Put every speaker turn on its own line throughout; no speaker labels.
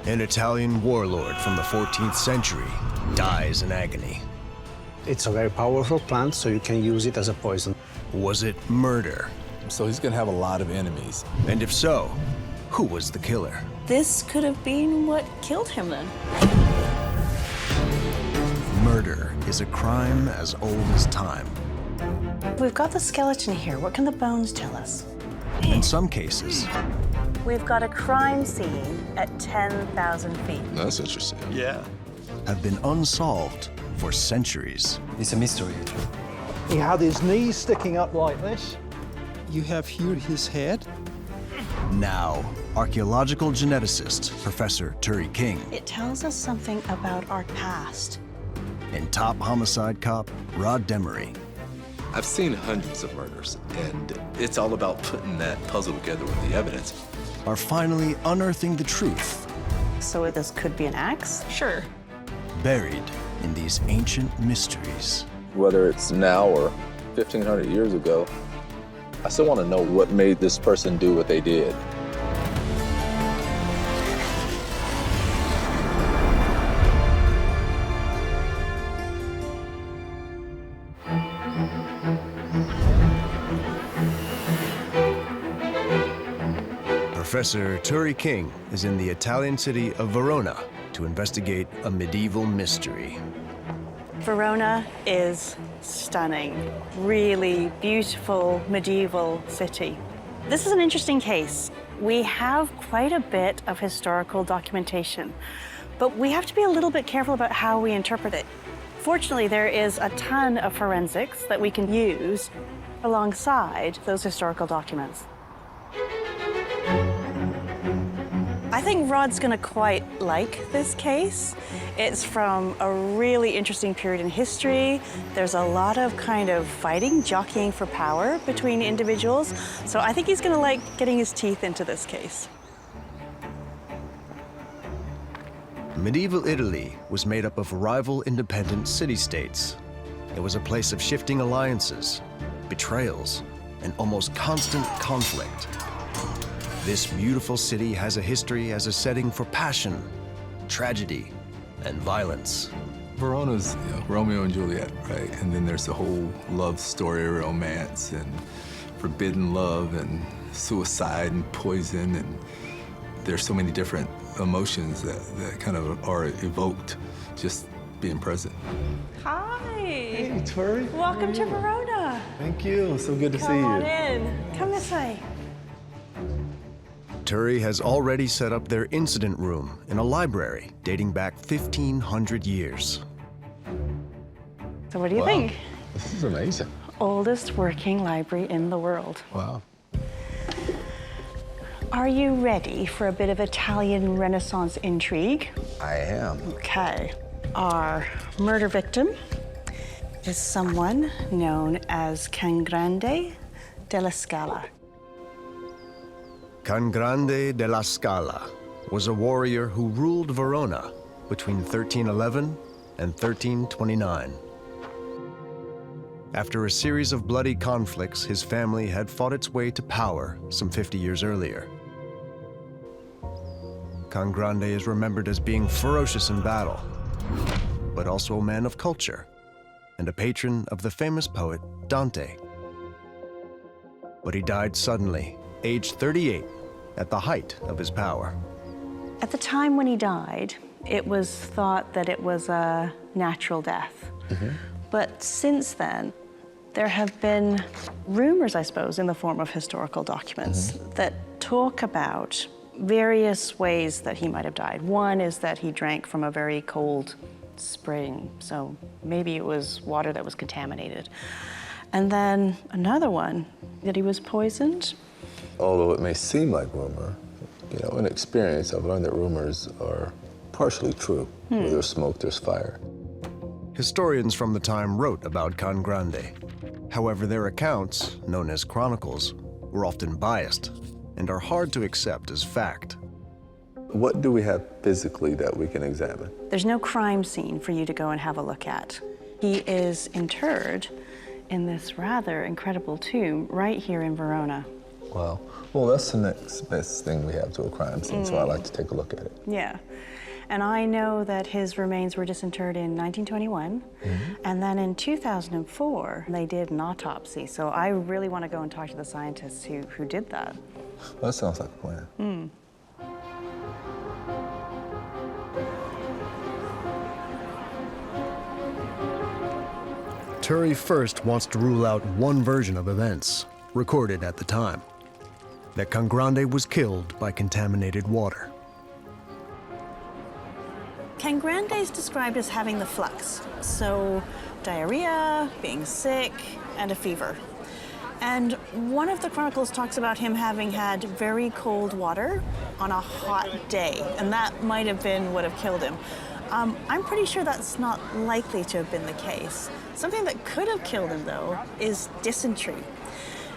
An Italian warlord from the 14th century dies in agony.
It's a very powerful plant, so you can use it as a poison.
Was it murder?
So he's gonna have a lot of enemies.
And if so, who was the killer?
This could have been what killed him then.
Murder is a crime as old as time.
We've got the skeleton here. What can the bones tell us?
In some cases,
We've got a crime scene at 10,000 feet.
That's interesting.
Yeah.
have been unsolved for centuries.
It's a mystery.
He had his knees sticking up like this.
You have here his head?
Now, archaeological geneticist Professor Turi King
It tells us something about our past.
and top homicide cop Rod Demery
I've seen hundreds of murders, and it's all about putting that puzzle together with the evidence.
are finally unearthing the truth
So this could be an axe? Sure.
buried in these ancient mysteries.
Whether it's now or 1,500 years ago, I still want to know what made this person do what they did.
Professor Turi King is in the Italian city of Verona to investigate a medieval mystery.
Verona is stunning. Really beautiful medieval city. This is an interesting case. We have quite a bit of historical documentation, but we have to be a little bit careful about how we interpret it. Fortunately, there is a ton of forensics that we can use alongside those historical documents. I think Rod's gonna quite like this case. It's from a really interesting period in history. There's a lot of kind of fighting, jockeying for power between individuals. So I think he's gonna like getting his teeth into this case.
Medieval Italy was made up of rival independent city-states. It was a place of shifting alliances, betrayals, and almost constant conflict. This beautiful city has a history as a setting for passion, tragedy, and violence.
Verona's Romeo and Juliet, right? And then there's the whole love story, romance, and forbidden love, and suicide, and poison, and there's so many different emotions that kind of are evoked just being present.
Hi.
Hey, Turi.
Welcome to Verona.
Thank you. So good to see
Come on
you.
in. Come this way.
Turi has already set up their incident room in a library dating back 1,500 years.
So what do you think?
This is amazing.
Oldest working library in the world.
Wow.
Are you ready for a bit of Italian Renaissance intrigue?
I am.
Okay. Our murder victim is someone known as Cangrande della Scala.
Cangrande della Scala was a warrior who ruled Verona between 1311 and 1329. After a series of bloody conflicts, his family had fought its way to power some 50 years earlier. Cangrande is remembered as being ferocious in battle, but also a man of culture and a patron of the famous poet Dante. But he died suddenly, aged 38, at the height of his power.
At the time when he died, it was thought that it was a natural death. But since then, there have been rumors, I suppose, in the form of historical documents that talk about various ways that he might have died. One is that he drank from a very cold spring, so maybe it was water that was contaminated. And then another one, that he was poisoned.
Although it may seem like rumor, in experience, I've learned that rumors are partially true. Where there's smoke, there's fire.
Historians from the time wrote about Cangrande. However, their accounts, known as chronicles, were often biased and are hard to accept as fact.
What do we have physically that we can examine?
There's no crime scene for you to go and have a look at. He is interred in this rather incredible tomb right here in Verona.
Wow. Well, that's the next best thing we have to a crime scene, so I like to take a look at it.
Yeah. And I know that his remains were disinterred in 1921, and then in 2004, they did an autopsy. So I really want to go and talk to the scientists who did that.
Well, that sounds like a plan.
Turi first wants to rule out one version of events, recorded at the time, that Cangrande was killed by contaminated water.
Cangrande is described as having the flux, so diarrhea, being sick, and a fever. And one of the chronicles talks about him having had very cold water on a hot day, and that might have been what have killed him. I'm pretty sure that's not likely to have been the case. Something that could have killed him, though, is dysentery.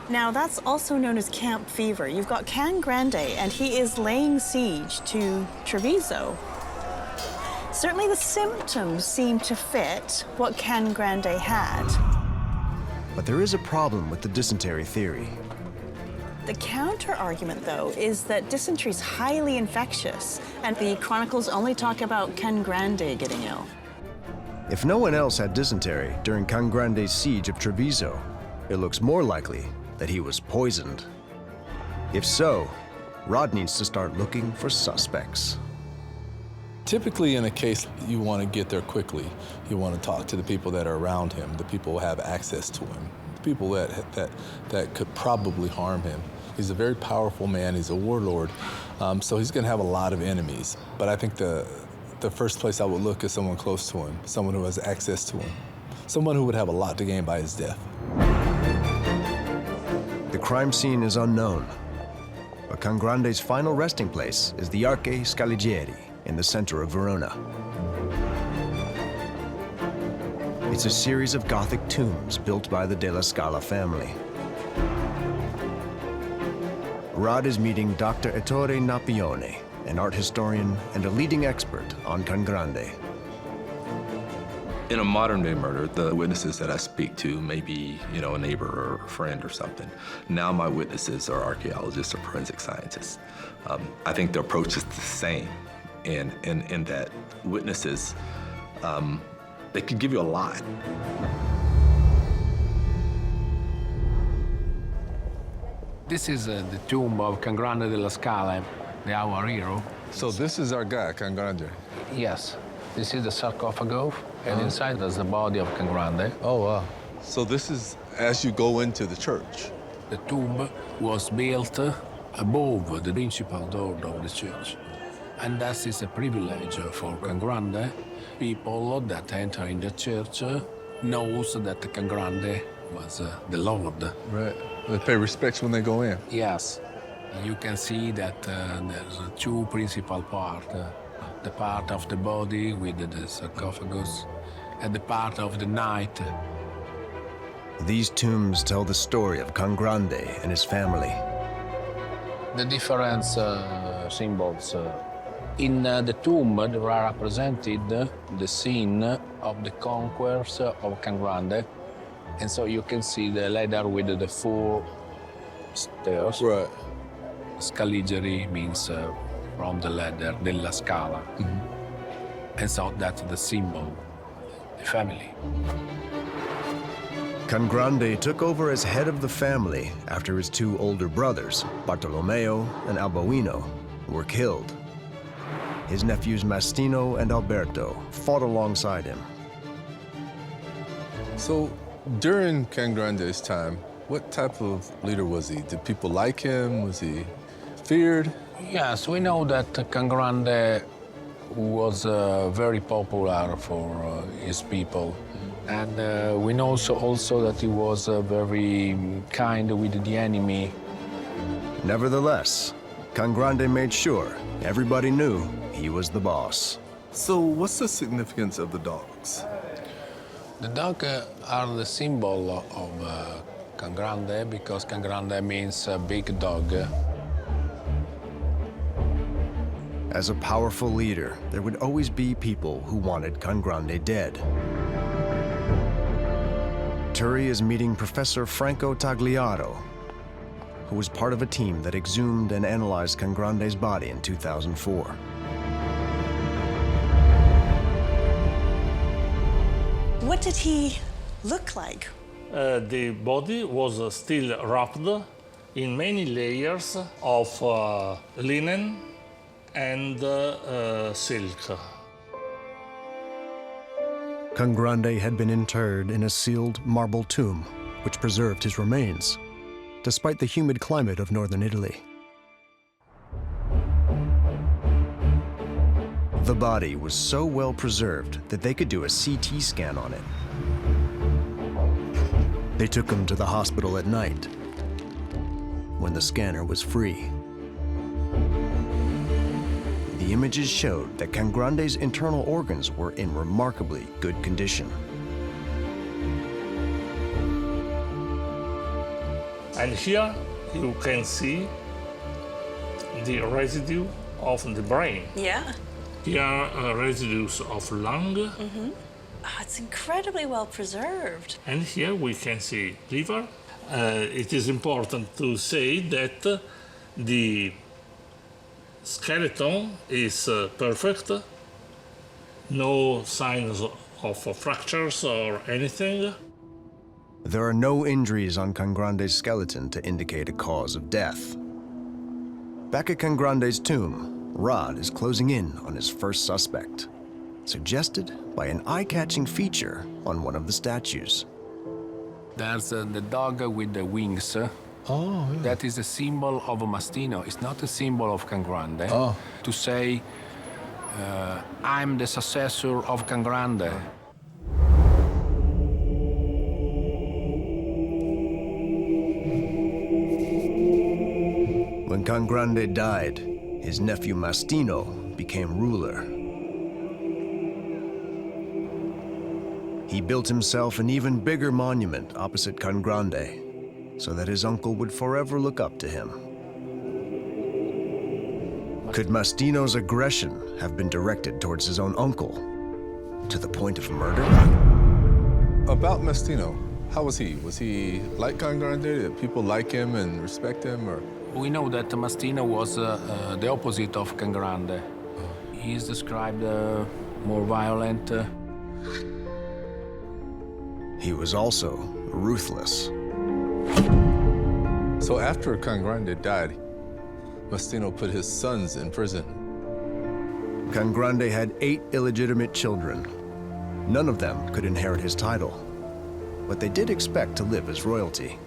Now, that's also known as camp fever. You've got Cangrande, and he is laying siege to Treviso. Certainly the symptoms seem to fit what Cangrande had.
But there is a problem with the dysentery theory.
The counter-argument, though, is that dysentery is highly infectious, and the chronicles only talk about Cangrande getting ill.
If no one else had dysentery during Cangrande's siege of Treviso, it looks more likely that he was poisoned. If so, Rod needs to start looking for suspects.
Typically in a case, you want to get there quickly. You want to talk to the people that are around him, the people who have access to him, the people that could probably harm him. He's a very powerful man, he's a warlord, so he's gonna have a lot of enemies. But I think the first place I would look is someone close to him, someone who has access to him, someone who would have a lot to gain by his death.
The crime scene is unknown, but Cangrande's final resting place is the Arche Scaligeri in the center of Verona. It's a series of Gothic tombs built by the Della Scala family. Rod is meeting Dr. Ettore Napione, an art historian and a leading expert on Cangrande.
In a modern day murder, the witnesses that I speak to may be, a neighbor or a friend or something. Now my witnesses are archaeologists or forensic scientists. I think the approach is the same in that witnesses, they can give you a lot.
This is the tomb of Cangrande della Scala, our hero.
So this is our guy, Cangrande.
Yes, this is the sarcophagus, and inside there's the body of Cangrande.
Oh, wow. So this is as you go into the church.
The tomb was built above the principal door of the church. And that is a privilege for Cangrande. People that enter in the church knows that Cangrande was the Lord.
Right. They pay respects when they go in.
Yes. You can see that there's two principal parts. The part of the body with the sarcophagus and the part of the night.
These tombs tell the story of Cangrande and his family.
The different symbols. In the tomb, there are represented the scene of the conquest of Cangrande. And so you can see the ladder with the four stairs.
Right.
Scaligeri means from the ladder, della Scala. And so that's the symbol, the family.
Cangrande took over as head of the family after his two older brothers, Bartolomeo and Alboino, were killed. His nephews Mastino and Alberto fought alongside him.
So during Cangrande's time, what type of leader was he? Did people like him? Was he feared?
Yes, we know that Cangrande was very popular for his people. And we know also that he was very kind with the enemy.
Nevertheless, Cangrande made sure everybody knew he was the boss.
So what's the significance of the dogs?
The dogs are the symbol of Cangrande because Cangrande means big dog.
As a powerful leader, there would always be people who wanted Cangrande dead. Turi is meeting Professor Franco Tagliaro. who was part of a team that exhumed and analyzed Cangrande's body in 2004.
What did he look like?
The body was still wrapped in many layers of linen and silk.
Cangrande had been interred in a sealed marble tomb, which preserved his remains, despite the humid climate of northern Italy. The body was so well preserved that they could do a CT scan on it. They took him to the hospital at night, when the scanner was free. The images showed that Cangrande's internal organs were in remarkably good condition.
And here you can see the residue of the brain.
Yeah.
Here are residues of lung.
Oh, it's incredibly well preserved.
And here we can see liver. It is important to say that the skeleton is perfect. No signs of fractures or anything.
There are no injuries on Cangrande's skeleton to indicate a cause of death. Back at Cangrande's tomb, Rod is closing in on his first suspect, suggested by an eye-catching feature on one of the statues.
There's the dog with the wings.
Oh, yeah.
That is a symbol of Mastino. It's not a symbol of Cangrande.
Oh.
To say, I'm the successor of Cangrande.
When Cangrande died, his nephew Mastino became ruler. He built himself an even bigger monument opposite Cangrande, so that his uncle would forever look up to him. Could Mastino's aggression have been directed towards his own uncle, to the point of murder?
About Mastino, how was he? Was he like Cangrande? Did people like him and respect him, or?
We know that Mastino was the opposite of Cangrande. He is described more violent.
He was also ruthless.
So after Cangrande died, Mastino put his sons in prison.
Cangrande had 8 illegitimate children. None of them could inherit his title, but they did expect to live as royalty.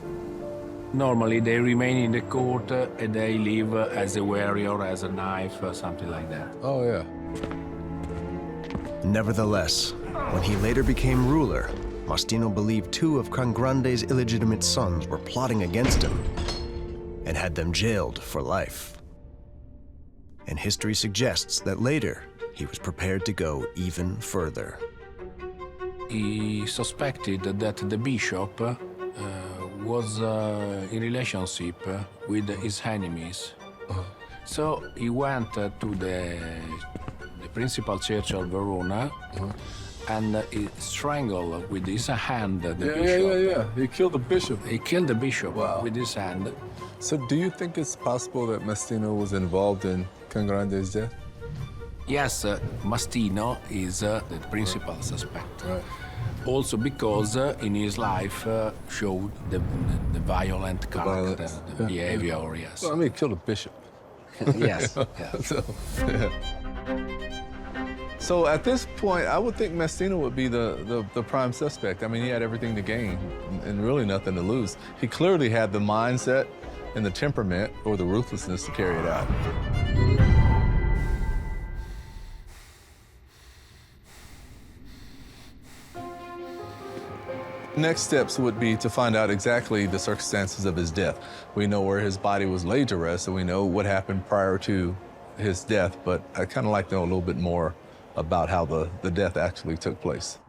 Normally, they remain in the court and they live as a warrior, as a knife, or something like that.
Oh, yeah.
Nevertheless, when he later became ruler, Mastino believed 2 of Cangrande's illegitimate sons were plotting against him and had them jailed for life. And history suggests that later, he was prepared to go even further.
He suspected that the bishop was in relationship with his enemies. So he went to the principal church of Verona and he strangled with his hand the bishop.
Yeah. He killed the bishop.
He killed the bishop
Wow.
with his hand.
So do you think it's possible that Mastino was involved in Cangrande's death?
Yes, Mastino is the principal suspect.
Right.
Also because in his life showed the violent character,
violence.
the behavior, yes.
Well, I mean, he killed a bishop.
Yes, yeah.
So, yeah. So at this point, I would think Mastino would be the prime suspect. I mean, he had everything to gain and really nothing to lose. He clearly had the mindset and the temperament or the ruthlessness to carry it out. Next steps would be to find out exactly the circumstances of his death. We know where his body was laid to rest, and we know what happened prior to his death, but I'd kind of like to know a little bit more about how the death actually took place.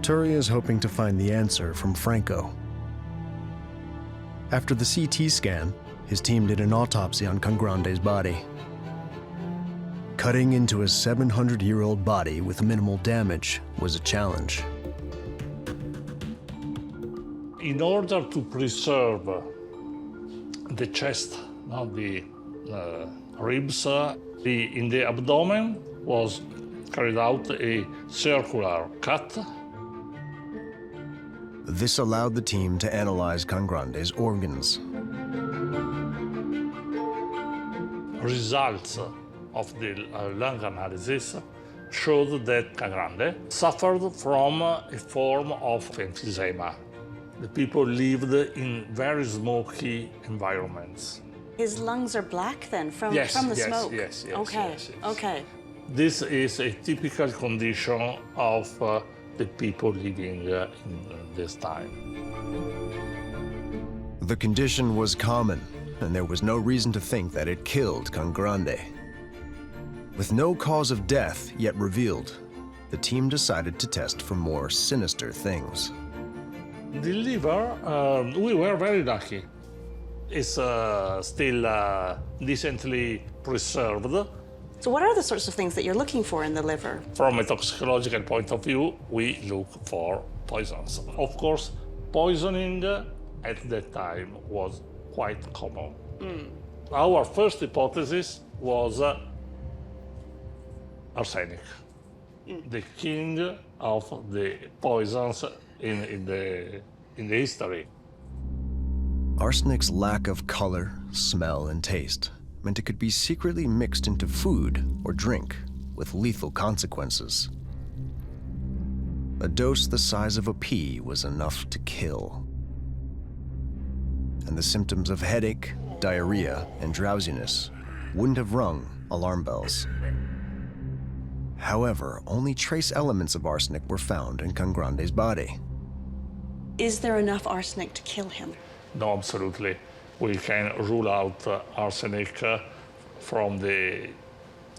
Turi is hoping to find the answer from Franco. After the CT scan, his team did an autopsy on Cangrande's body. Cutting into a 700-year-old body with minimal damage was a challenge.
In order to preserve the chest, the ribs, in the abdomen was carried out a circular cut.
This allowed the team to analyze Cangrande's organs.
Results of the lung analysis showed that Cangrande suffered from a form of emphysema. The people lived in very smoky environments.
His lungs are black then from the smoke?
Yes.
Okay, okay.
This is a typical condition of the people living in this time.
The condition was common, and there was no reason to think that it killed Cangrande. With no cause of death yet revealed, the team decided to test for more sinister things.
The liver, we were very lucky. It's still decently preserved.
So what are the sorts of things that you're looking for in the liver?
From a toxicological point of view, we look for poisons. Of course, poisoning at that time was quite common. Our first hypothesis was arsenic, the king of the poisons in the history.
Arsenic's lack of color, smell, and taste meant it could be secretly mixed into food or drink with lethal consequences. A dose the size of a pea was enough to kill. And the symptoms of headache, diarrhea, and drowsiness wouldn't have rung alarm bells. However, only trace elements of arsenic were found in Cangrande's body.
Is there enough arsenic to kill him?
No, absolutely. We can rule out arsenic from the,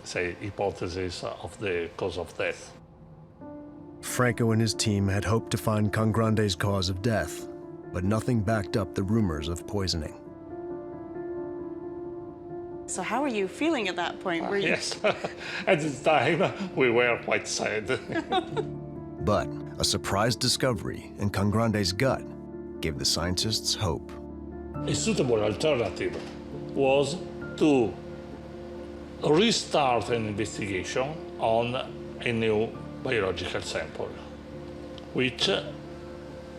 say, hypothesis of the cause of death.
Franco and his team had hoped to find Cangrande's cause of death, but nothing backed up the rumors of poisoning.
So how are you feeling at that point? Were you...
Yes, at the time we were quite sad.
But a surprise discovery in Cangrande's gut gave the scientists hope.
A suitable alternative was to restart an investigation on a new biological sample, which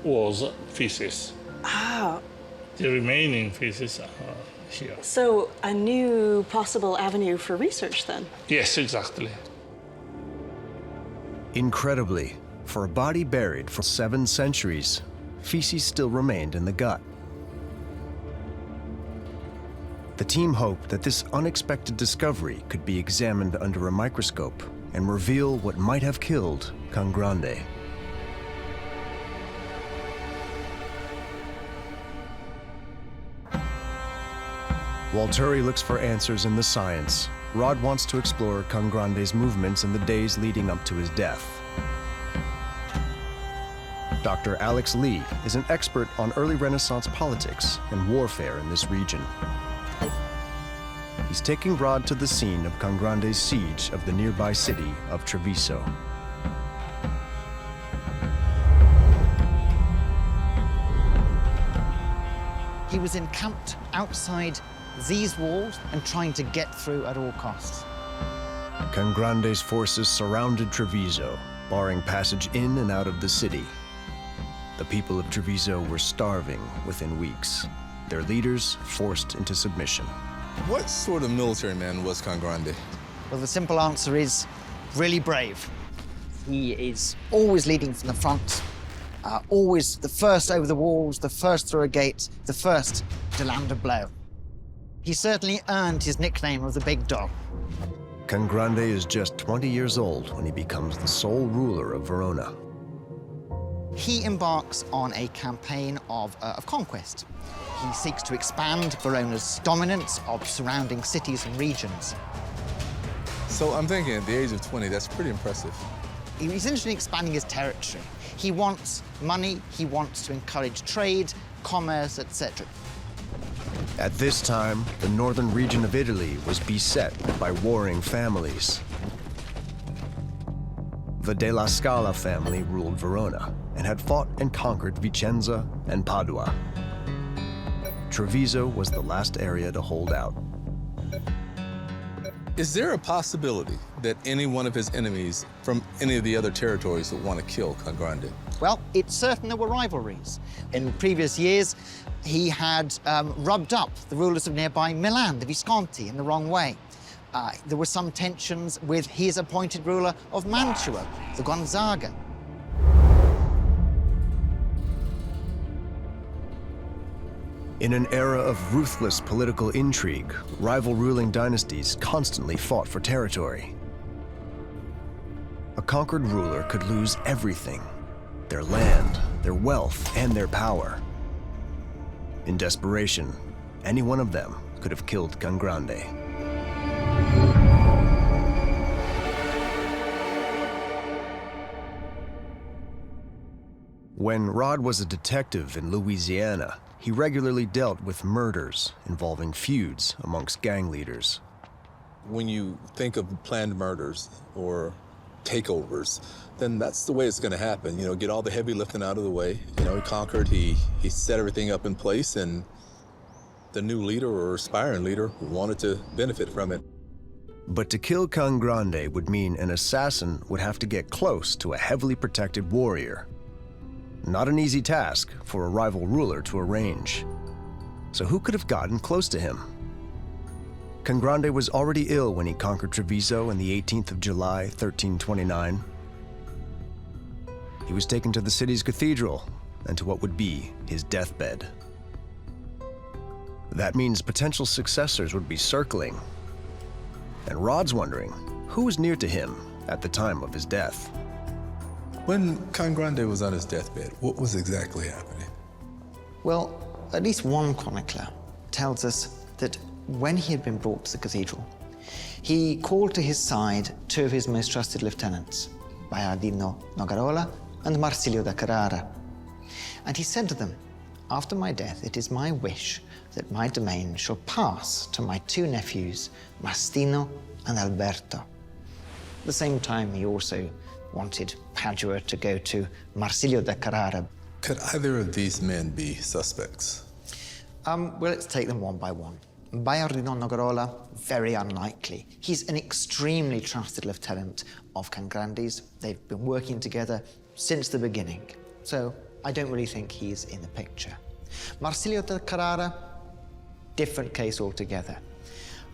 was feces.
Ah.
The remaining feces are here.
So a new possible avenue for research then?
Yes, exactly.
Incredibly, for a body buried for 7 centuries, feces still remained in the gut. The team hoped that this unexpected discovery could be examined under a microscope and reveal what might have killed Cangrande. While Turi looks for answers in the science, Rod wants to explore Cangrande's movements in the days leading up to his death. Dr. Alex Lee is an expert on early Renaissance politics and warfare in this region. He's taking Rod to the scene of Cangrande's siege of the nearby city of Treviso.
He was encamped outside these walls and trying to get through at all costs.
Cangrande's forces surrounded Treviso, barring passage in and out of the city. The people of Treviso were starving within weeks, their leaders forced into submission.
What sort of military man was Cangrande?
Well, the simple answer is really brave. He is always leading from the front, always the first over the walls, the first through a gate, the first to land a blow. He certainly earned his nickname of the Big Dog.
Cangrande is just 20 years old when he becomes the sole ruler of Verona.
He embarks on a campaign of conquest. He seeks to expand Verona's dominance of surrounding cities and regions.
So I'm thinking at the age of 20, that's pretty impressive.
He's interested in expanding his territory. He wants money, he wants to encourage trade, commerce, etc.
At this time, the northern region of Italy was beset by warring families. The della Scala family ruled Verona, and had fought and conquered Vicenza and Padua. Treviso was the last area to hold out.
Is there a possibility that any one of his enemies from any of the other territories would want to kill Cangrande?
Well, it's certain there were rivalries. In previous years, he had rubbed up the rulers of nearby Milan, the Visconti, in the wrong way. There were some tensions with his appointed ruler of Mantua, the Gonzaga.
In an era of ruthless political intrigue, rival ruling dynasties constantly fought for territory. A conquered ruler could lose everything: their land, their wealth, and their power. In desperation, any one of them could have killed Cangrande. When Rod was a detective in Louisiana, he regularly dealt with murders involving feuds amongst gang leaders.
When you think of planned murders or takeovers, then that's the way it's going to happen. You know, get all the heavy lifting out of the way. You know, he conquered, he set everything up in place, and the new leader or aspiring leader wanted to benefit from it.
But to kill Cangrande would mean an assassin would have to get close to a heavily protected warrior. Not an easy task for a rival ruler to arrange. So who could have gotten close to him? Cangrande was already ill when he conquered Treviso on the 18th of July, 1329. He was taken to the city's cathedral and to what would be his deathbed. That means potential successors would be circling. And Rod's wondering who was near to him at the time of his death.
When Cangrande was on his deathbed, what was exactly happening?
Well, at least one chronicler tells us that when he had been brought to the cathedral, he called to his side two of his most trusted lieutenants, Baiardino Nogarola and Marsilio da Carrara. And he said to them, "After my death, it is my wish that my domain shall pass to my two nephews, Mastino and Alberto." At the same time, he also wanted Padua to go to Marsilio da Carrara.
Could either of these men be suspects?
Well, let's take them one by one. Baiardino Nogarola, very unlikely. He's an extremely trusted lieutenant of Cangrande's. They've been working together since the beginning. So I don't really think he's in the picture. Marsilio da Carrara, different case altogether.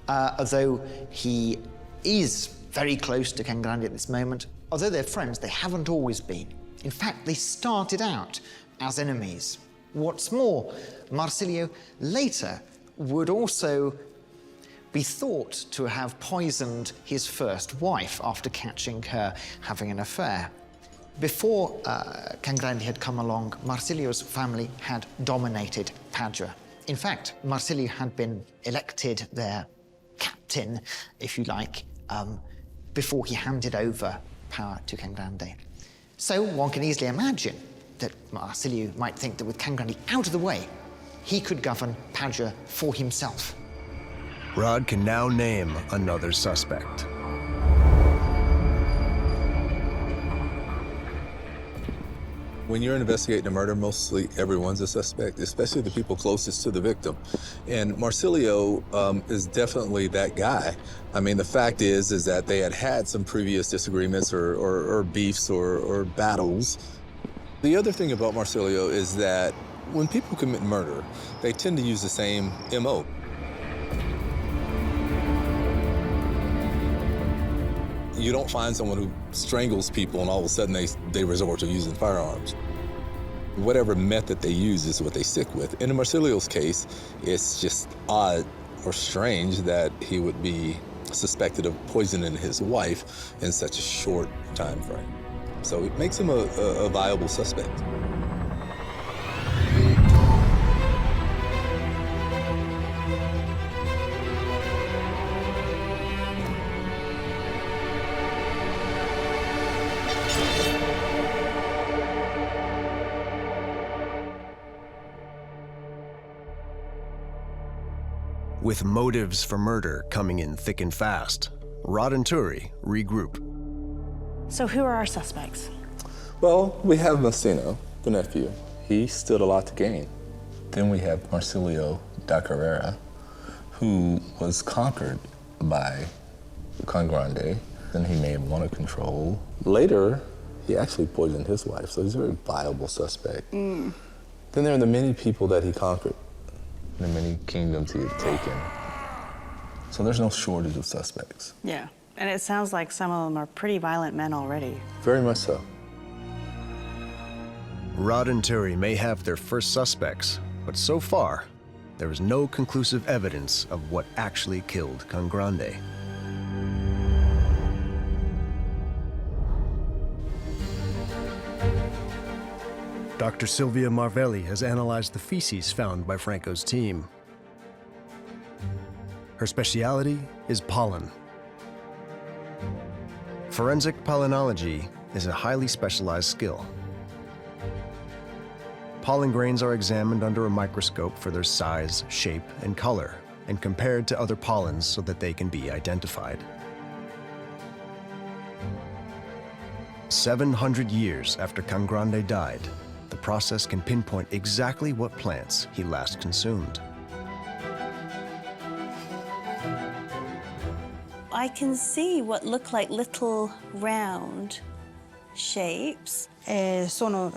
Although he is very close to Cangrande at this moment, although they're friends, they haven't always been. In fact, they started out as enemies. What's more, Marsilio later would also be thought to have poisoned his first wife after catching her having an affair. Before Cangrande had come along, Marsilio's family had dominated Padua. In fact, Marsilio had been elected their captain, if you like, before he handed over power to Cangrande. So one can easily imagine that Marsilio might think that with Cangrande out of the way, he could govern Padua for himself.
Rod can now name another suspect.
When you're investigating a murder, mostly everyone's a suspect, especially the people closest to the victim. And Marsilio is definitely that guy. I mean, the fact is that they had some previous disagreements or beefs or battles. The other thing about Marsilio is that when people commit murder, they tend to use the same MO. You don't find someone who strangles people and all of a sudden they resort to using firearms. Whatever method they use is what they stick with. In Marsilio's case, it's just odd or strange that he would be suspected of poisoning his wife in such a short time frame. So it makes him a viable suspect.
With motives for murder coming in thick and fast, Rod and Turi regroup.
So who are our suspects?
Well, we have Messina, the nephew. He stood a lot to gain. Then we have Marsilio da Carrera, who was conquered by Cangrande, and he may have wanted control. Later, he actually poisoned his wife, so he's a very viable suspect. Then there are the many people that he conquered, the many kingdoms he had taken. So there's no shortage of suspects.
Yeah, and it sounds like some of them are pretty violent men already.
Very much so.
Rod and Turi may have their first suspects, but so far, there is no conclusive evidence of what actually killed Cangrande. Dr. Silvia Marvelli has analyzed the feces found by Franco's team. Her specialty is pollen. Forensic pollenology is a highly specialized skill. Pollen grains are examined under a microscope for their size, shape, and color, and compared to other pollens so that they can be identified. 700 years after Cangrande died, the process can pinpoint exactly what plants he last consumed.
I can see what look like little round shapes.
Sono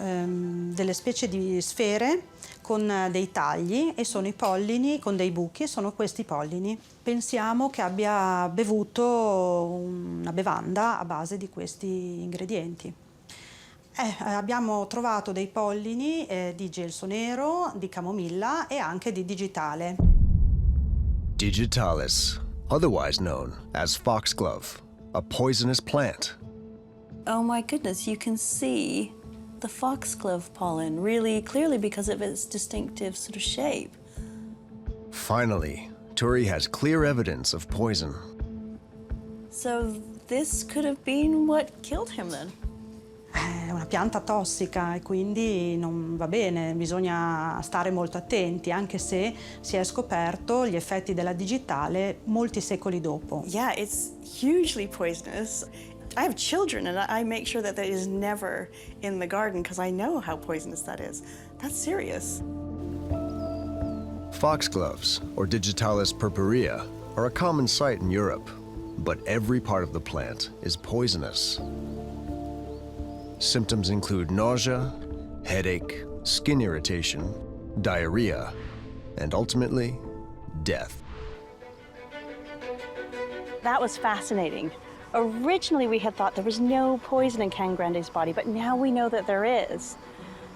delle specie di sfere con dei tagli e sono i pollini con dei buchi e sono questi pollini. Pensiamo che abbia bevuto una bevanda a base di questi ingredienti. Abbiamo trovato dei pollini di gelso nero, di camomilla e anche di digitale.
Digitalis, otherwise known as foxglove, a poisonous plant.
Oh my goodness, you can see the foxglove pollen really clearly because of its distinctive sort of shape.
Finally, Turi has clear evidence of poison.
So this could have been what killed him then?
È una pianta tossica e quindi non va bene, bisogna stare molto attenti, anche se si è scoperto gli effetti della digitale molti secoli dopo.
Yeah, it's hugely poisonous. I have children and I make sure that is never in the garden because I know how poisonous that is. That's serious.
Foxgloves, or Digitalis purpurea, are a common sight in Europe, but every part of the plant is poisonous. Symptoms include nausea, headache, skin irritation, diarrhea, and ultimately, death.
That was fascinating. Originally, we had thought there was no poison in Cangrande's body, but now we know that there is.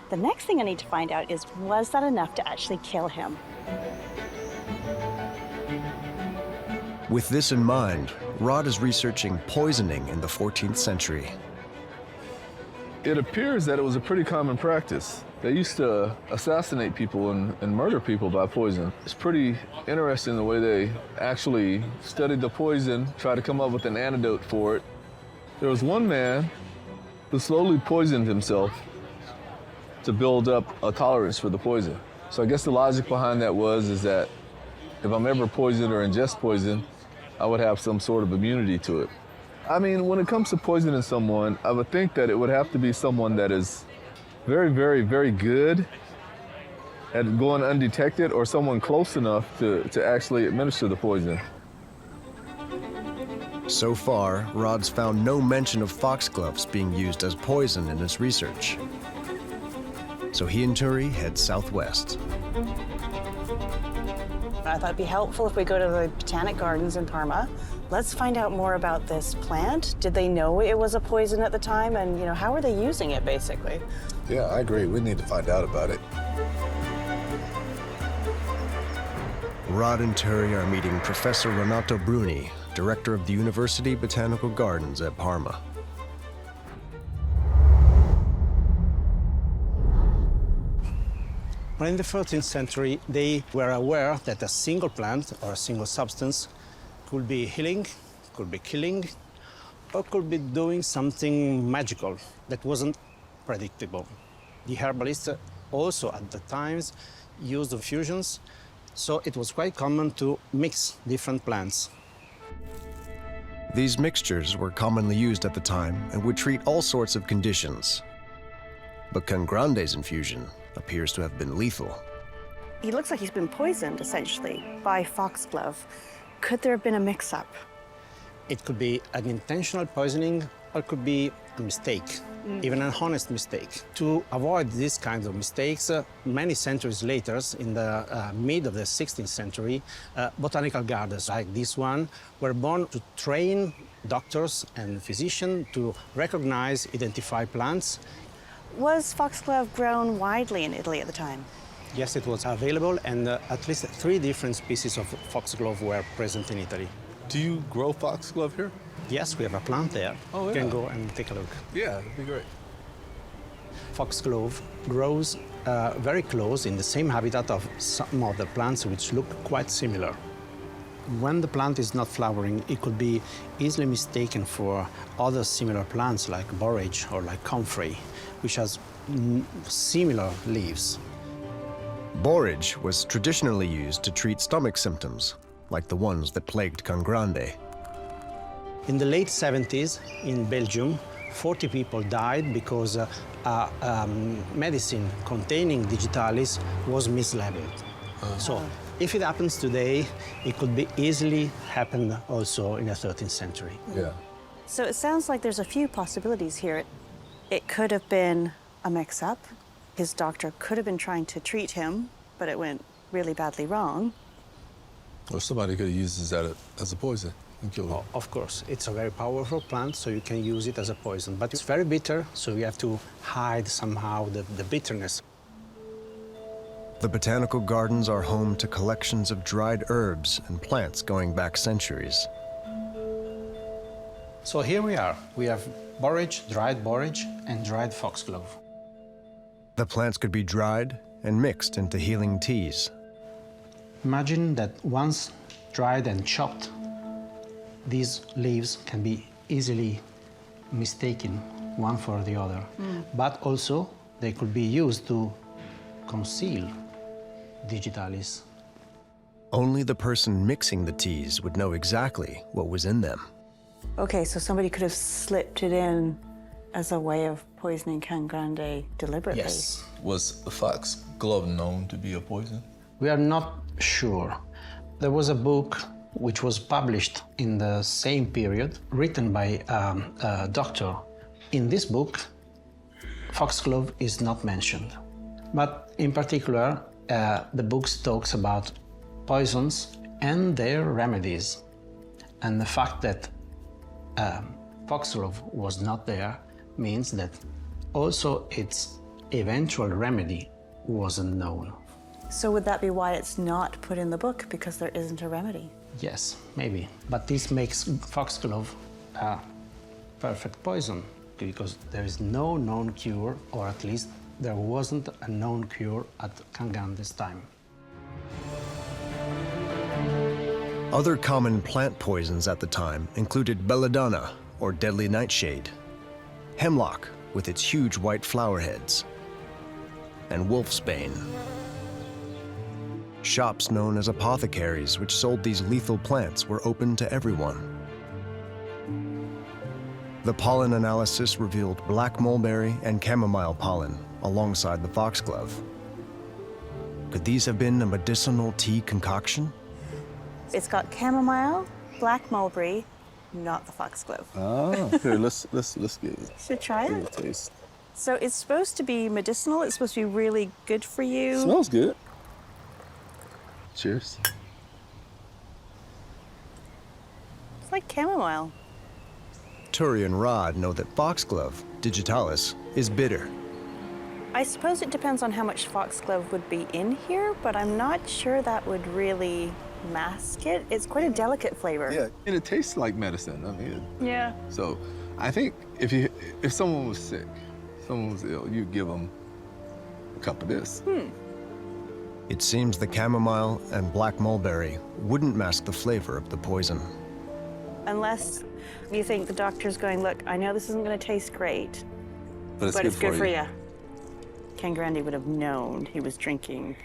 The next thing I need to find out is, was that enough to actually kill him?
With this in mind, Rod is researching poisoning in the 14th century.
It appears that it was a pretty common practice. They used to assassinate people and murder people by poison. It's pretty interesting the way they actually studied the poison, tried to come up with an antidote for it. There was one man who slowly poisoned himself to build up a tolerance for the poison. So I guess the logic behind that is that if I'm ever poisoned or ingest poison, I would have some sort of immunity to it. I mean, when it comes to poisoning someone, I would think that it would have to be someone that is very, very, very good at going undetected or someone close enough to actually administer the poison.
So far, Rod's found no mention of foxgloves being used as poison in his research. So he and Turi head southwest.
I thought it'd be helpful if we go to the Botanic Gardens in Parma. Let's find out more about this plant. Did they know it was a poison at the time? And, how are they using it, basically?
Yeah, I agree. We need to find out about it.
Rod and Turi are meeting Professor Renato Bruni, director of the University Botanical Gardens at Parma.
But in the 13th century, they were aware that a single plant or a single substance could be healing, could be killing, or could be doing something magical that wasn't predictable. The herbalists also at the times used fusions, so it was quite common to mix different plants.
These mixtures were commonly used at the time and would treat all sorts of conditions. But Cangrande's infusion appears to have been lethal.
He looks like he's been poisoned, essentially, by foxglove. Could there have been a mix-up?
It could be an intentional poisoning or it could be a mistake, even an honest mistake. To avoid these kinds of mistakes, many centuries later, in the mid of the 16th century, botanical gardens like this one were born to train doctors and physicians to recognize, identify plants.
Was foxglove grown widely in Italy at the time?
Yes, it was available, and at least 3 different species of foxglove were present in Italy.
Do you grow foxglove here?
Yes, we have a plant there.
Oh,
You can
yeah.
go and take a look.
Yeah, that'd be great.
Foxglove grows very close in the same habitat of some other plants which look quite similar. When the plant is not flowering, it could be easily mistaken for other similar plants like borage or like comfrey, which has similar leaves.
Borage was traditionally used to treat stomach symptoms, like the ones that plagued Cangrande.
In the late 70s, in Belgium, 40 people died because medicine containing digitalis was mislabeled. So if it happens today, it could be easily happen also in the 13th century.
Yeah.
So it sounds like there's a few possibilities here. It could have been a mix-up. His doctor could have been trying to treat him, but it went really badly wrong.
Or somebody could have used it as a poison and killed him.
Of course, it's a very powerful plant, so you can use it as a poison. But it's very bitter, so you have to hide somehow the bitterness.
The botanical gardens are home to collections of dried herbs and plants going back centuries.
So here we are. We have borage, and dried foxglove.
The plants could be dried and mixed into healing teas.
Imagine that once dried and chopped, these leaves can be easily mistaken one for the other. But also, they could be used to conceal digitalis.
Only the person mixing the teas would know exactly what was in them.
Okay, so somebody could have slipped it in as a way of poisoning Cangrande deliberately.
Yes.
Was the foxglove known to be a poison?
We are not sure. There was a book which was published in the same period, written by a doctor. In this book, foxglove is not mentioned. But in particular, the book talks about poisons and their remedies. And the fact that foxglove was not there means that also its eventual remedy wasn't known.
So would that be why it's not put in the book, because there isn't a remedy?
Yes, maybe. But this makes foxglove a perfect poison, because there is no known cure, or at least there wasn't a known cure at Cangrande's time.
Other common plant poisons at the time included belladonna, or deadly nightshade, hemlock with its huge white flower heads, and wolfsbane. Shops known as apothecaries, which sold these lethal plants, were open to everyone. The pollen analysis revealed black mulberry and chamomile pollen alongside the foxglove. Could these have been a medicinal tea concoction?
It's got chamomile, black mulberry, not the foxglove.
Oh, here, let's get it.
Should try
Give
it.
it a taste.
So it's supposed to be medicinal. It's supposed to be really good for you.
Smells good. Cheers.
It's like chamomile.
Turi and Rod know that foxglove, digitalis, is bitter.
I suppose it depends on how much foxglove would be in here, but I'm not sure that would really mask it. It's quite a delicate flavor.
Yeah, and it tastes like medicine. I mean,
Yeah.
so I think if someone was sick, someone was ill, you'd give them a cup of this.
It seems the chamomile and black mulberry wouldn't mask the flavor of the poison.
Unless you think the doctor's going, look, I know this isn't going to taste great,
But
but it's good for you. Cangrande would have known he was drinking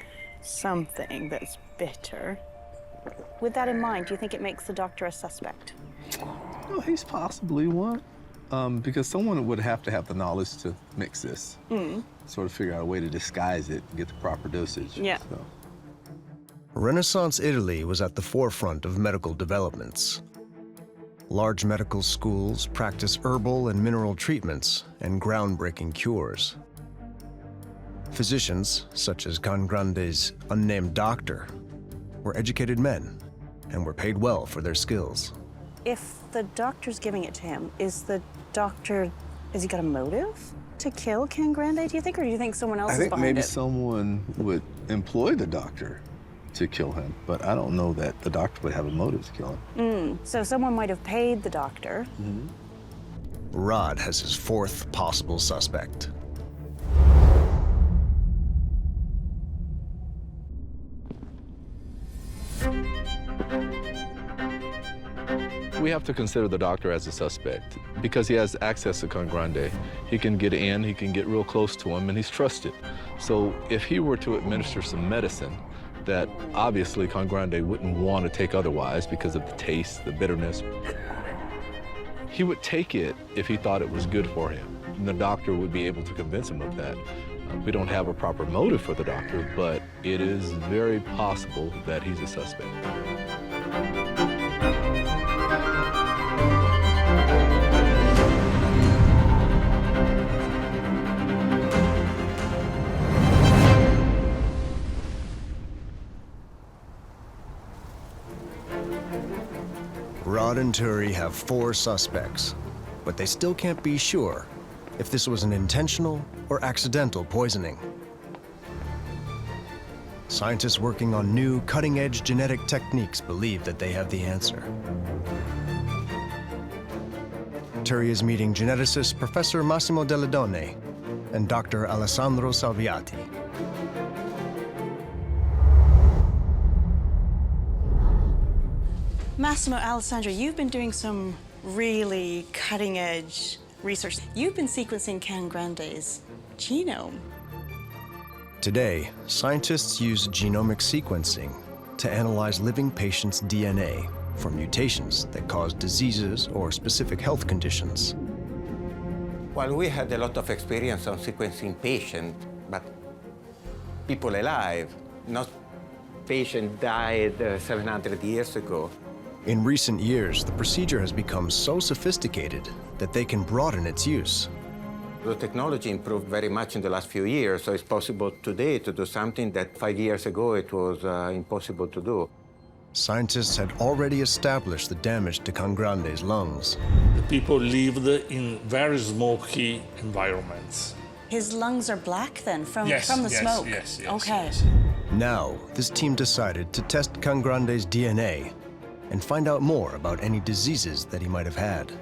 something that's bitter. With that in mind, do you think it makes the doctor a suspect?
Well, he's possibly one. Because someone would have to have the knowledge to mix this. Sort of figure out a way to disguise it and get the proper dosage.
Yeah.
So.
Renaissance Italy was at the forefront of medical developments. Large medical schools practice herbal and mineral treatments and groundbreaking cures. Physicians, such as Cangrande's unnamed doctor, were educated men and were paid well for their skills.
If the doctor's giving it to him, has he got a motive to kill Cangrande, do you think, or do you think someone else
I
is
think
behind
maybe
it?
someone would employ the doctor to kill him, but I don't know that the doctor would have a motive to kill him.
So someone might have paid the doctor.
Rod has his fourth possible suspect.
We have to consider the doctor as a suspect because he has access to Cangrande. He can get in, he can get real close to him, and he's trusted. So if he were to administer some medicine that obviously Cangrande wouldn't want to take otherwise because of the taste, the bitterness, he would take it if he thought it was good for him. And the doctor would be able to convince him of that. We don't have a proper motive for the doctor, but it is very possible that he's a suspect.
Rod and Turi have 4 suspects, but they still can't be sure if this was an intentional or accidental poisoning. Scientists working on new cutting-edge genetic techniques believe that they have the answer. Turi is meeting geneticist Professor Massimo Deledone and Dr. Alessandro Salviati.
Massimo, Alessandro, you've been doing some really cutting-edge research. You've been sequencing Cangrande's genome.
Today, scientists use genomic sequencing to analyze living patients' DNA for mutations that cause diseases or specific health conditions.
Well, we had a lot of experience on sequencing patients, but people alive, not patient died 700 years ago.
In recent years, the procedure has become so sophisticated that they can broaden its use.
The technology improved very much in the last few years, so it's possible today to do something that 5 years ago it was impossible to do.
Scientists had already established the damage to Cangrande's lungs.
The people lived in very smoky environments.
His lungs are black then from the smoke?
Yes.
Okay.
Yes.
Now, this team decided to test Cangrande's DNA and find out more about any diseases that he might have had.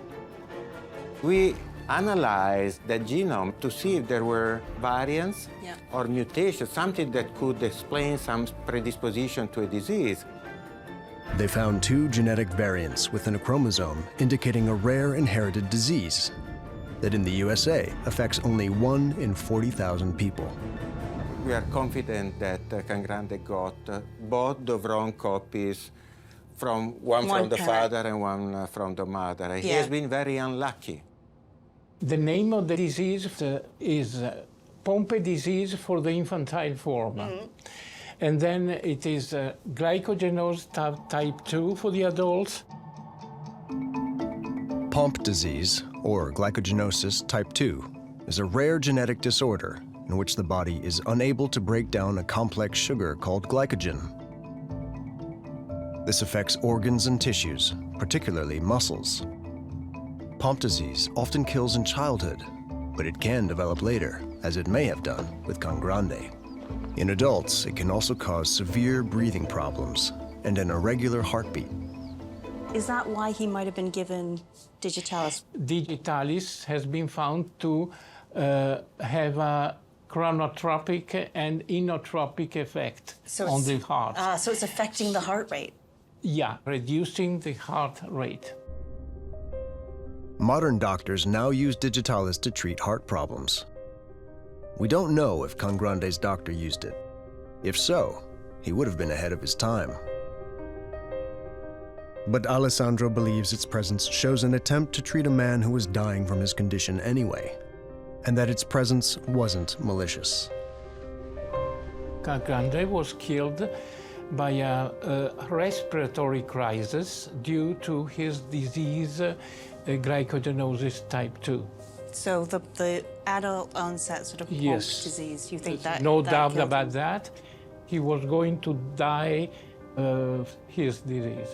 We analyzed the genome to see if there were variants or mutations, something that could explain some predisposition to a disease.
They found 2 genetic variants within a chromosome indicating a rare inherited disease that in the USA affects only 1 in 40,000 people.
We are confident that Cangrande got both the wrong copies one from the father and one from the mother. He has been very unlucky.
The name of the disease is Pompe disease for the infantile form. And then it is glycogenose type 2 for the adults.
Pompe disease, or glycogenosis type 2, is a rare genetic disorder in which the body is unable to break down a complex sugar called glycogen. This affects organs and tissues, particularly muscles. Pompe disease often kills in childhood, but it can develop later, as it may have done with Cangrande. In adults, it can also cause severe breathing problems and an irregular heartbeat.
Is that why he might have been given digitalis?
Digitalis has been found to have a chronotropic and inotropic effect on the heart.
So it's affecting the heart rate.
Yeah, reducing the heart rate.
Modern doctors now use digitalis to treat heart problems. We don't know if Cangrande's doctor used it. If so, he would have been ahead of his time. But Alessandro believes its presence shows an attempt to treat a man who was dying from his condition anyway, and that its presence wasn't malicious.
Cangrande was killed by a respiratory crisis due to his disease, glycogenosis type 2.
So the adult onset sort of
Yes.
disease, you think that
No
that
doubt
killed
about
him?
that. He was going to die of his disease.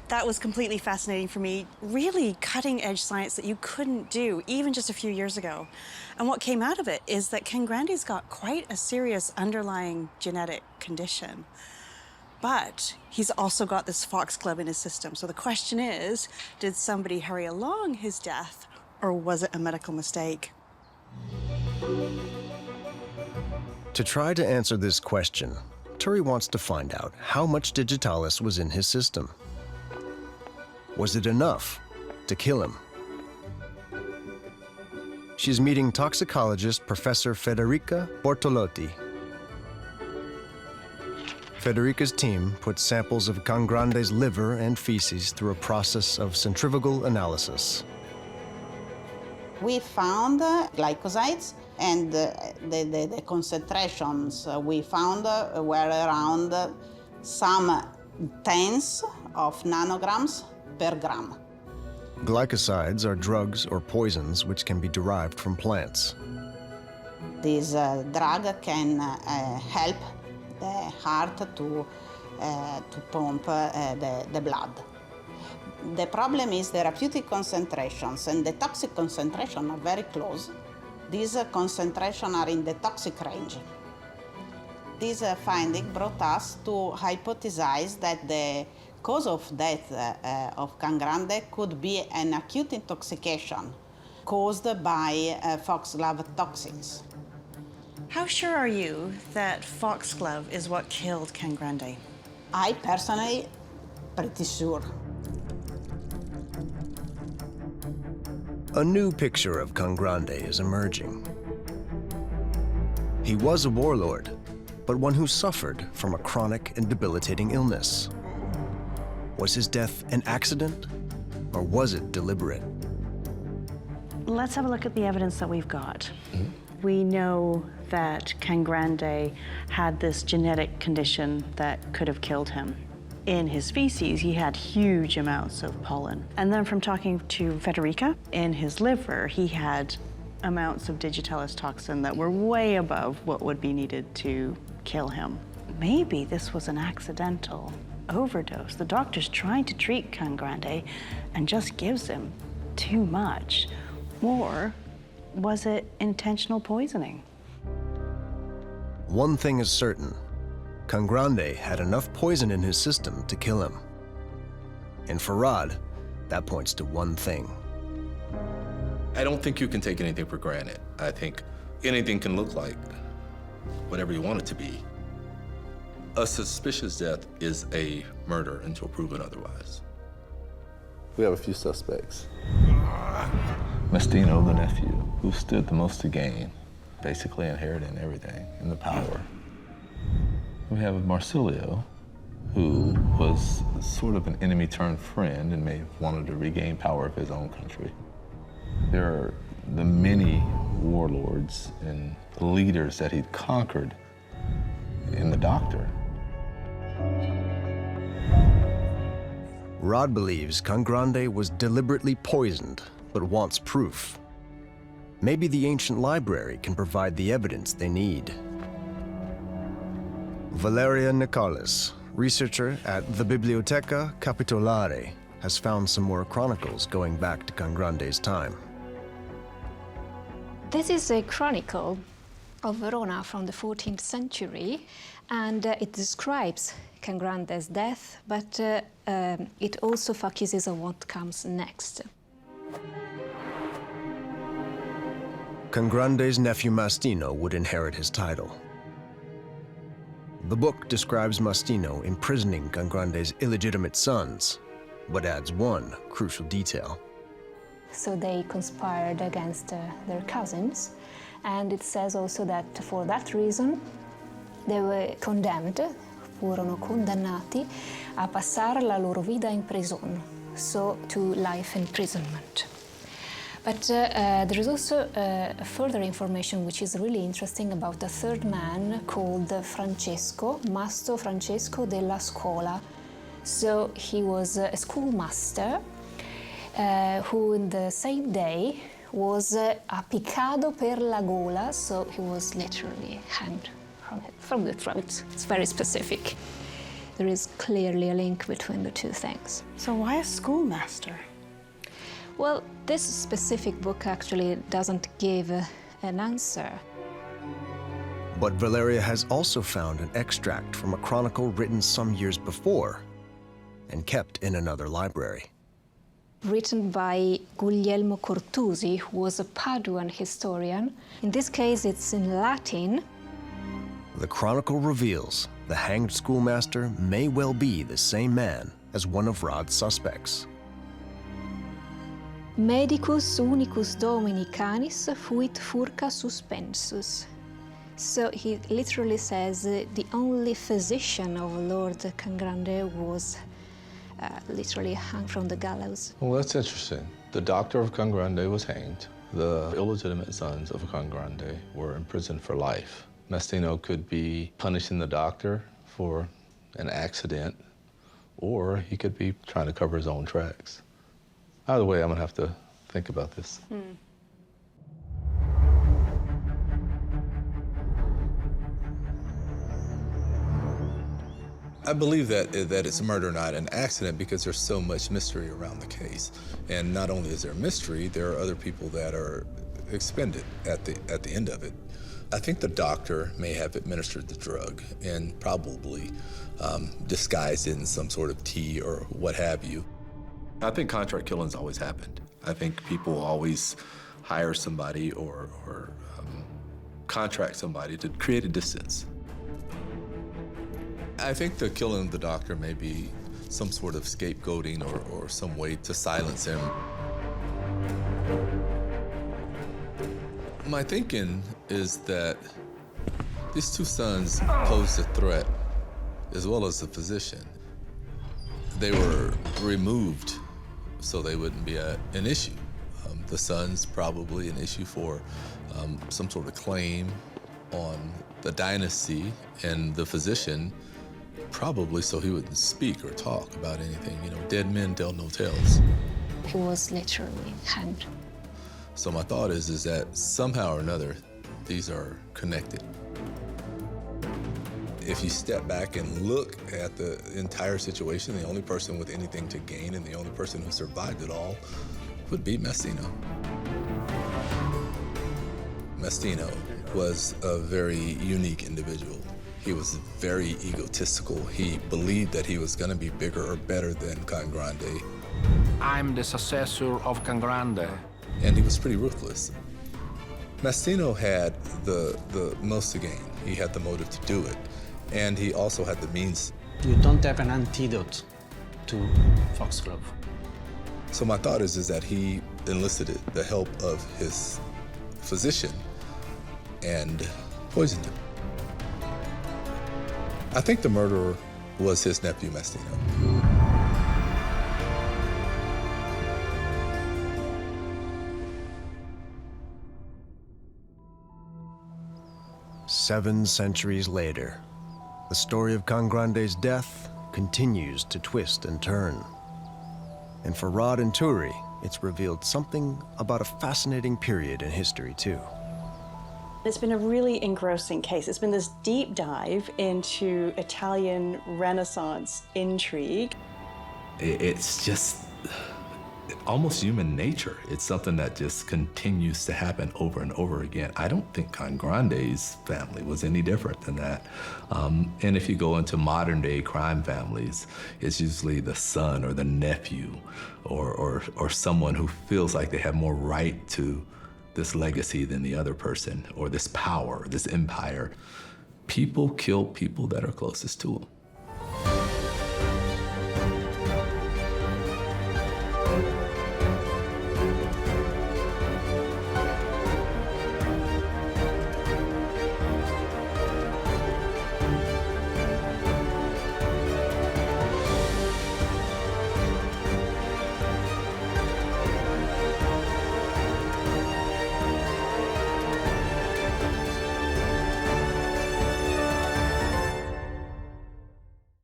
That was completely fascinating for me. Really cutting-edge science that you couldn't do even just a few years ago. And what came out of it is that Cangrande's got quite a serious underlying genetic condition. But he's also got this foxglove in his system. So the question is, did somebody hurry along his death, or was it a medical mistake?
To try to answer this question, Turi wants to find out how much digitalis was in his system. Was it enough to kill him? She's meeting toxicologist Professor Federica Bortolotti. Federica's team put samples of Cangrande's liver and feces through a process of centrifugal analysis.
We found glycosides, and the concentrations we found were around some tens of nanograms per gram.
Glycosides are drugs or poisons which can be derived from plants.
This drug can help the heart to pump the blood. The problem is the therapeutic concentrations and the toxic concentration are very close. These concentrations are in the toxic range. This finding brought us to hypothesize that the cause of death of Cangrande could be an acute intoxication caused by foxglove toxins.
How sure are you that foxglove is what killed Cangrande?
I personally pretty sure.
A new picture of Cangrande is emerging. He was a warlord, but one who suffered from a chronic and debilitating illness. Was his death an accident, or was it deliberate?
Let's have a look at the evidence that we've got. We know that Cangrande had this genetic condition that could have killed him. In his feces, he had huge amounts of pollen. And then from talking to Federica, in his liver, he had amounts of digitalis toxin that were way above what would be needed to kill him. Maybe this was an accidental overdose. The doctor's trying to treat Cangrande and just gives him too much. Or was it intentional poisoning?
One thing is certain. Cangrande had enough poison in his system to kill him. And for Rod, that points to one thing.
I don't think you can take anything for granted. I think anything can look like whatever you want it to be. A suspicious death is a murder until proven otherwise.
We have a few suspects. Mastino, the nephew, who stood the most to gain, basically inheriting everything and the power. We have Marsilio, who was sort of an enemy-turned-friend and may have wanted to regain power of his own country. There are the many warlords and leaders that he'd conquered in the Doctor.
Rod believes Cangrande was deliberately poisoned, but wants proof. Maybe the ancient library can provide the evidence they need. Valeria Nicolas, researcher at the Biblioteca Capitolare, has found some more chronicles going back to Cangrande's time.
This is a chronicle of Verona from the 14th century, and it describes Cangrande's death, but it also focuses on what comes next.
Cangrande's nephew Mastino would inherit his title. The book describes Mastino imprisoning Cangrande's illegitimate sons, but adds one crucial detail.
So they conspired against their cousins, and it says also that for that reason they were condemned furono condannati a passare la loro vita in prigione, so to life imprisonment. But there is also further information which is really interesting about a third man called Francesco, Mastro Francesco della Scala. So he was a schoolmaster who in the same day was appiccato per la gola, so he was literally hanged from the throat. It's very specific. There is clearly a link between the two things.
So why a schoolmaster?
Well, this specific book actually doesn't give an answer.
But Valeria has also found an extract from a chronicle written some years before and kept in another library.
Written by Guglielmo Cortusi, who was a Paduan historian. In this case, it's in Latin.
The chronicle reveals the hanged schoolmaster may well be the same man as one of Rod's suspects.
Medicus unicus domini canis fuit furca suspensus. So he literally says the only physician of Lord Cangrande was literally hung from the gallows.
Well, that's interesting. The doctor of Cangrande was hanged. The illegitimate sons of Cangrande were imprisoned for life. Mastino could be punishing the doctor for an accident, or he could be trying to cover his own tracks. Either way, I'm gonna have to think about this. I believe that it's murder, not an accident, because there's so much mystery around the case. And not only is there mystery, there are other people that are expended at the end of it. I think the doctor may have administered the drug and probably disguised it in some sort of tea or what have you.
I think contract killings always happened. I think people always hire somebody or contract somebody to create a distance.
I think the killing of the doctor may be some sort of scapegoating or some way to silence him. My thinking is that these two sons posed a threat, as well as the physician. They were removed so they wouldn't be an issue. The sons probably an issue for some sort of claim on the dynasty, and the physician probably so he wouldn't speak or talk about anything. You know, dead men tell no tales.
He was literally hanged.
So my thought is that somehow or another, these are connected. If you step back and look at the entire situation, the only person with anything to gain and the only person who survived it all would be Mastino. Mastino was a very unique individual. He was very egotistical. He believed that he was going to be bigger or better than Cangrande.
I'm the successor of Cangrande.
And he was pretty ruthless. Mastino had the most to gain. He had the motive to do it. And he also had the means.
You don't have an antidote to foxglove.
So my thought is that he enlisted the help of his physician and poisoned him. I think the murderer was his nephew, Mastino.
7 centuries later, the story of Cangrande's death continues to twist and turn. And for Rod and Turi, it's revealed something about a fascinating period in history, too.
It's been a really engrossing case. It's been this deep dive into Italian Renaissance intrigue.
It's just almost human nature. It's something that just continues to happen over and over again. I don't think Cangrande's family was any different than that. And if you go into modern day crime families, it's usually the son or the nephew or someone who feels like they have more right to this legacy than the other person, or this power, this empire. People kill people that are closest to them.